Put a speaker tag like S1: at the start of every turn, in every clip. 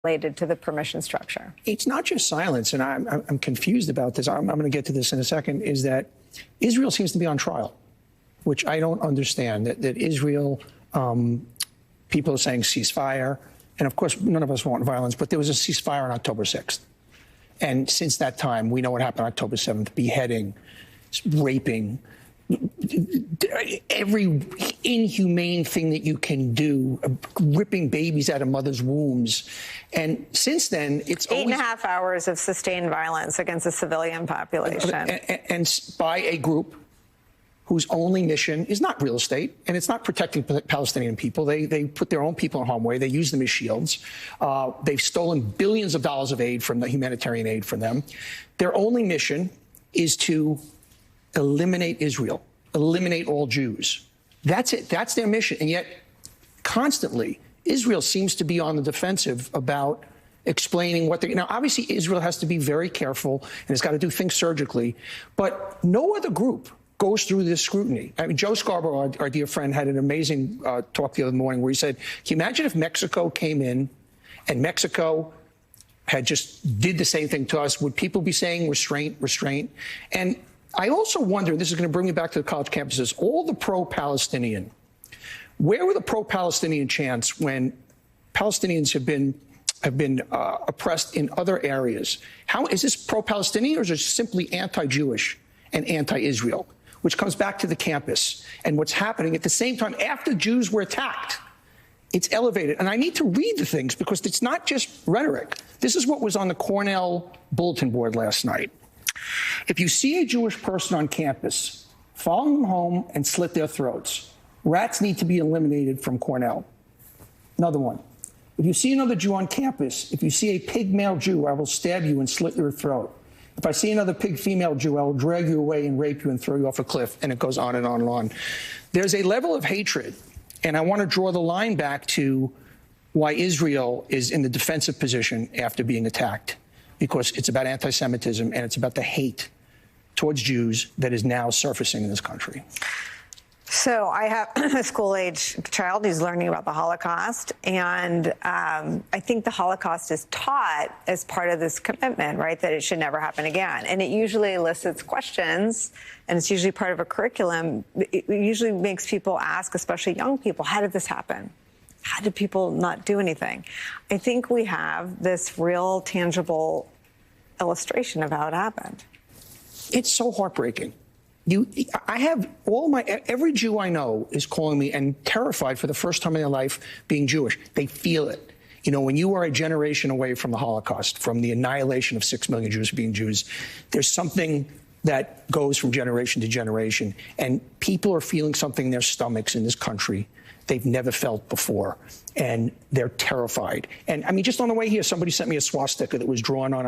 S1: related to the permission structure.
S2: It's not just silence, and I'm confused about this. I'm going to get to this in a second, is that Israel seems to be on trial, which I don't understand, that Israel, people are saying ceasefire, and of course, none of us want violence, but there was a ceasefire on October 6th. And since that time, we know what happened on October 7th, beheading, raping, every inhumane thing that you can do, ripping babies out of mothers' wombs. And since then, it's
S1: 8.5 hours of sustained violence against the civilian population.
S2: And by a group whose only mission is not real estate, and it's not protecting Palestinian people. They put their own people in harm's way. They use them as shields. They've stolen billions of dollars of aid from the humanitarian aid from them. Their only mission is to eliminate Israel, eliminate all Jews. That's it. That's their mission. And yet, constantly, Israel seems to be on the defensive about explaining what they're... Now, obviously, Israel has to be very careful and has got to do things surgically, but no other group goes through this scrutiny. I mean, Joe Scarborough, our dear friend, had an amazing talk the other morning where he said, can you imagine if Mexico came in and Mexico had just did the same thing to us? Would people be saying restraint, restraint? And I also wonder, and this is going to bring me back to the college campuses, all the pro-Palestinian, where were the pro-Palestinian chants when Palestinians have been oppressed in other areas? How is this pro-Palestinian, or is it simply anti-Jewish and anti-Israel? Which comes back to the campus and what's happening at the same time after Jews were attacked. It's elevated. And I need to read the things because it's not just rhetoric. This is what was on the Cornell bulletin board last night. If you see a Jewish person on campus, follow them home and slit their throats. Rats need to be eliminated from Cornell. Another one. If you see another Jew on campus, if you see a pig male Jew, I will stab you and slit your throat. If I see another pig female Jew, I will drag you away and rape you and throw you off a cliff. And it goes on and on and on. There's a level of hatred, and I want to draw the line back to why Israel is in the defensive position after being attacked, because it's about anti-Semitism and it's about the hate towards Jews that is now surfacing in this country.
S1: So I have a school-age child who's learning about the Holocaust, and I think the Holocaust is taught as part of this commitment, right, that it should never happen again. And it usually elicits questions, and it's usually part of a curriculum. It usually makes people ask, especially young people, how did this happen? How did people not do anything? I think we have this real, tangible illustration of how it happened.
S2: It's so heartbreaking. I have every Jew I know is calling me and terrified for the first time in their life being Jewish. They feel it. You know, when you are a generation away from the Holocaust, from the annihilation of 6 million Jews being Jews, there's something that goes from generation to generation. And people are feeling something in their stomachs in this country they've never felt before. And they're terrified. And I mean, just on the way here, somebody sent me a swastika that was drawn on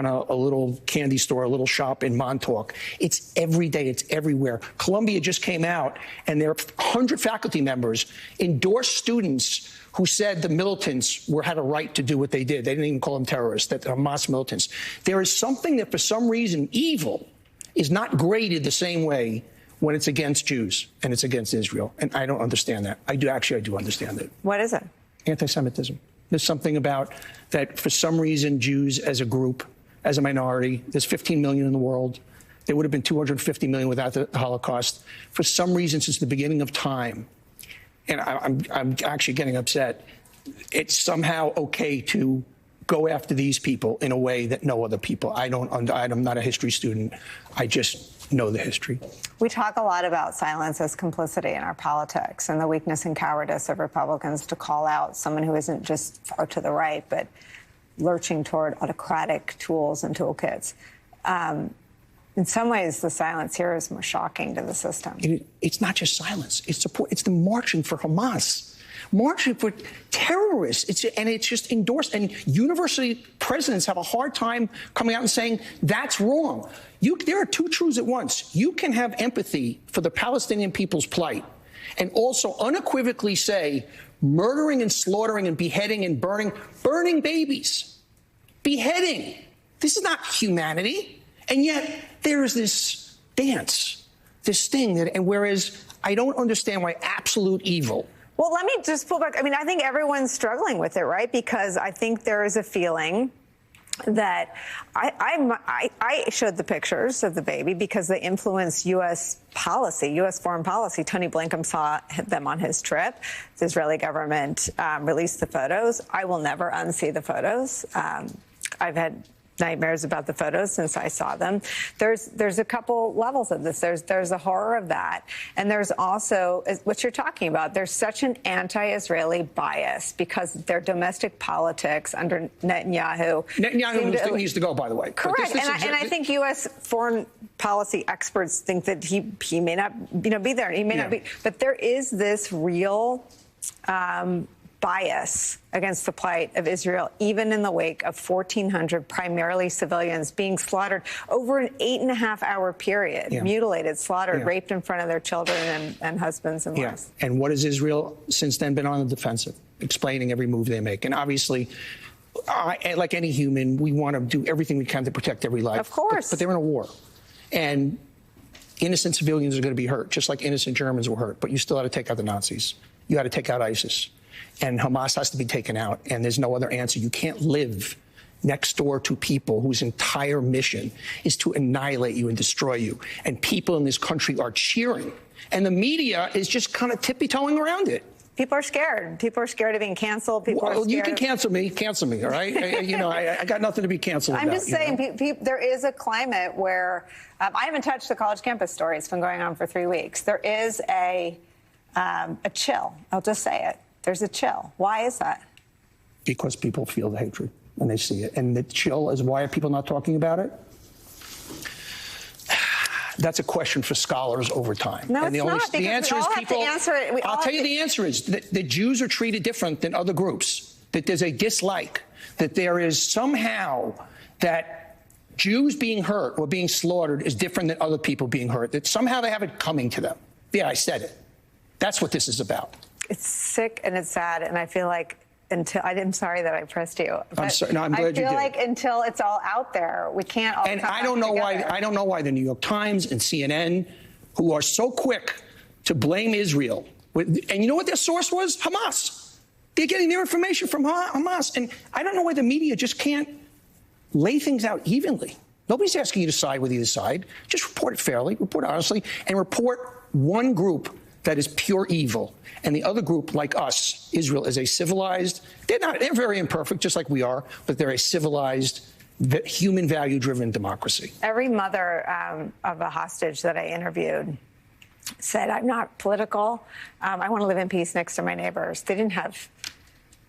S2: a little candy store, a little shop in Montauk. It's every day. It's everywhere. Columbia just came out, and their 100 faculty members endorsed students who said the militants had a right to do what they did. They didn't even call them terrorists, that Hamas militants. There is something that, for some reason, evil is not graded the same way when it's against Jews and it's against Israel. And I don't understand that. I do understand it.
S1: What is it?
S2: Anti-Semitism. There's something about that, for some reason, Jews as a group, as a minority, there's 15 million in the world. There would have been 250 million without the Holocaust. For some reason, since the beginning of time, and I'm actually getting upset, it's somehow okay to go after these people in a way that no other people. I'm not a history student. I just know the history.
S1: We talk a lot about silence as complicity in our politics and the weakness and cowardice of Republicans to call out someone who isn't just far to the right, but lurching toward autocratic tools and toolkits. In some ways, the silence here is more shocking to the system.
S2: It's not just silence. It's support. It's the marching for Hamas. Marching for terrorists. And it's just endorsed. And university presidents have a hard time coming out and saying, that's wrong. There are two truths at once. You can have empathy for the Palestinian people's plight and also unequivocally say murdering and slaughtering and beheading and burning babies. Beheading. This is not humanity. And yet there is this dance, this thing and whereas I don't understand why absolute evil
S1: Well, let me just pull back. I mean, I think everyone's struggling with it, right? Because I think there is a feeling that I showed the pictures of the baby because they influenced U.S. policy, U.S. foreign policy. Tony Blinken saw them on his trip. The Israeli government released the photos. I will never unsee the photos. I've had nightmares about the photos since I saw them. There's a couple levels of this. There's a horror of that, and there's also what you're talking about. There's such an anti-Israeli bias because their domestic politics under Netanyahu.
S2: Netanyahu needs to go, by the way.
S1: Correct, and I think U.S. foreign policy experts think that he may not, be there. He may not be, but there is this real bias against the plight of Israel, even in the wake of 1,400 primarily civilians being slaughtered over an 8.5-hour period, mutilated, slaughtered, raped in front of their children and husbands and wives.
S2: And what has Israel since then been on the defensive, explaining every move they make? And obviously, like any human, we want to do everything we can to protect every life.
S1: Of course.
S2: But they're in a war. And innocent civilians are going to be hurt, just like innocent Germans were hurt. But you still had to take out the Nazis. You had to take out ISIS. And Hamas has to be taken out, and there's no other answer. You can't live next door to people whose entire mission is to annihilate you and destroy you. And people in this country are cheering. And the media is just kind of tippy-toeing around it.
S1: People are scared. People are scared of being canceled. People are scared.
S2: You can cancel me, all right? I got nothing to be canceled about.
S1: I'm just saying, there is a climate where I haven't touched the college campus story. It's been going on for 3 weeks. There is a chill. I'll just say it. There's a chill. Why is that?
S2: Because people feel the hatred and they see it. And the chill is, why are people not talking about it? That's a question for scholars over time.
S1: No,
S2: and
S1: it's not,
S2: the answer is people. I'll tell you the answer is that the Jews are treated different than other groups, that there's a dislike, that there is somehow that Jews being hurt or being slaughtered is different than other people being hurt, that somehow they have it coming to them. Yeah, I said it. That's what this is about.
S1: It's sick and it's sad, and I feel like I'm sorry that I pressed you.
S2: I'm sorry. No, I'm glad you did.
S1: I feel like until it's all out there, we can't all.
S2: And I don't know why. I don't know why the New York Times and CNN, who are so quick to blame Israel, and you know what their source was? Hamas. They're getting their information from Hamas, and I don't know why the media just can't lay things out evenly. Nobody's asking you to side with either side. Just report it fairly, report honestly, and report one group that is pure evil, and the other group, like us, Israel, is a civilized. They're very imperfect, just like we are, but they're a civilized, human value-driven democracy.
S1: Every mother of a hostage that I interviewed said, "I'm not political. I want to live in peace next to my neighbors." They didn't have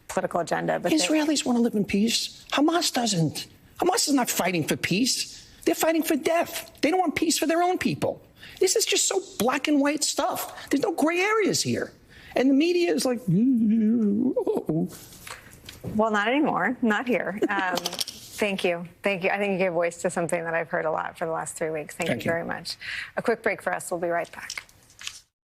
S1: political agenda, but
S2: Israelis want to live in peace. Hamas doesn't. Hamas is not fighting for peace. They're fighting for death. They don't want peace for their own people. This is just so black and white stuff. There's no gray areas here. And the media is like,
S1: Well, not anymore. Not here. Thank you. Thank you. I think you gave voice to something that I've heard a lot for the last 3 weeks. Thank you very much. A quick break for us. We'll be right back.